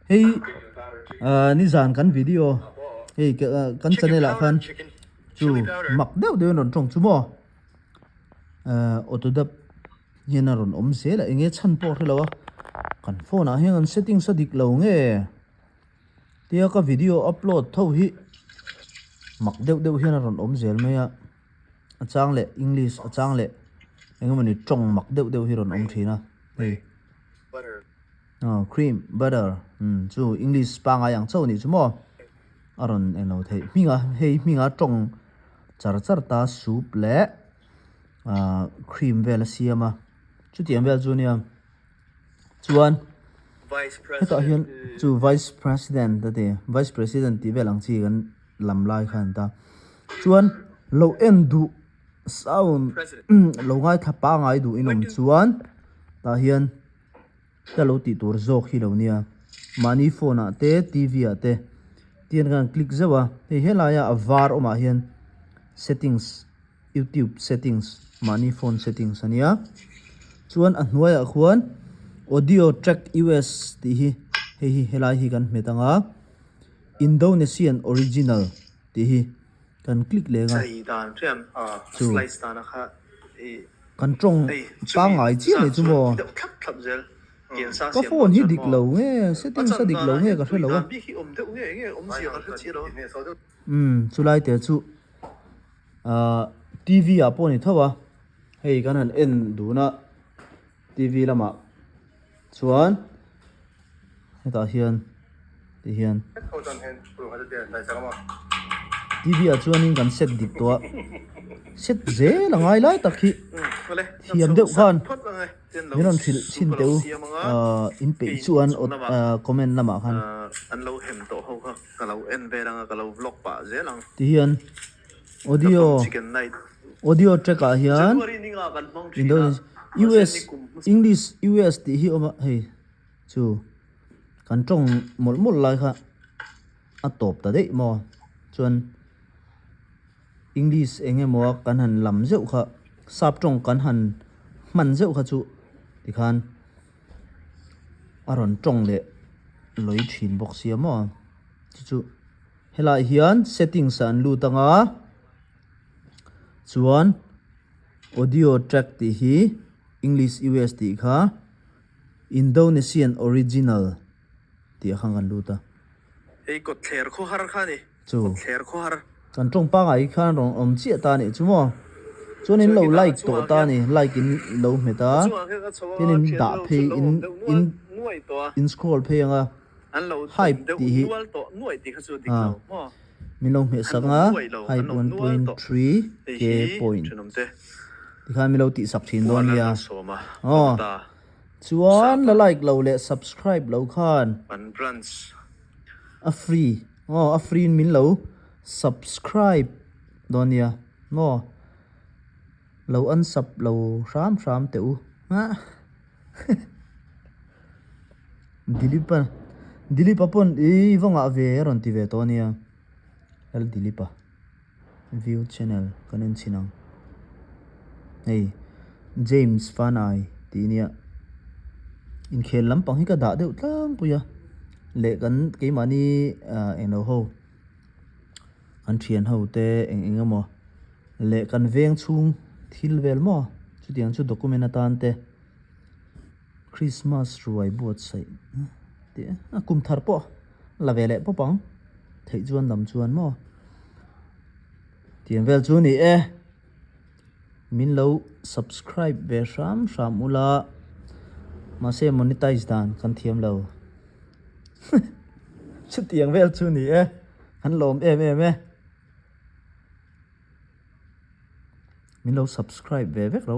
hey ni zan kan video hey kan channel la khan chu mak deuh non tong chu mo autodap hian ron om se la enge chan po thelawa kan phone a heng an setting sa dik lo nge tia ka video upload tho hi mak deuh hian ron om zel mai a achang le english achang le engemani tong mak deuh hi ron om thina hey cream butter chu english pa nga yang chau ni chu mo aron eno thei minga tong char ta soup le cream vel siama chu tiam vel chu nia chuan heta hian chu vice president da de vice president ti velang chi kan lam lai khan ta chuan lo en du sound lo ngai thapa ngai du inom chuan ta hian ta lo ti tur zok hi lo nia mani phone a te tv a te tian kan click zawa he helaya avar oma hian settings youtube settings mani phone settings ania chuan a hnuai a khuan audio track us ti hi helai hi kan metanga Indonesian original ti hi kan click le nga chu kan trong pa ngai chi le chu mo có phone hi dik lo nge setting sa dik lo nge ka hre lo chu lai te chu tv a pon ni thawa hei kan han en du na tv lama chuan heta hian ti hian tv a chuan in kan set dik to set ze la ngai lai takhi thiam deuh khan miron sin teu in pe chuan comment lama khan an lo hem to ho kha ka lo en ve ranga ka lo vlog pa ze lang ti hian audio track a hian us english us ti hi oma hei chu kan tong mol lai kha a top ta dei mo chuan english enge mo kan han lam zeu kha sap tong kan han man zeu kha chu ti khan aron tong le loi thin box sia mo chu helai hian settings an lu tanga chuan audio track ti hi english us ti kha Indonesian original ti khang an lu ta ei ko thler kho har kha ni chu thler kho har kan tong pa ngai khan rong om chi ta ni chu mo chuan in lo like to ta ni like in lo meta tin in da phe in scroll phe anga an lo hype ti hi nual to nuai ti kha chu dik lo mo min long me sanga hype 1.3 k point ti kha mi lo ti sap thin don ya chuan la like lo le subscribe lo khan an branch a free min lo subscribe don ya mo lo an sub lo ram teu ha dilipa pon e vonga ve ron ti ve to nia el dilipa view channel kanen chinang hey james fanai ti nia in khel lam pang hi ka da deuh tlang puya le kan ke mani eno ho an thian ho te eng mo le kan veng chung thil vel mo chu tiang chu document atan te Christmas ruai buat sai te kum thar po la vele po pang thei chuan lam chuan mo tiang vel chu ni min lo subscribe ve ram ula ma se monetize dan kan thiam lo chu tiang vel chu ni han lom em min lo subscribe ve vek lo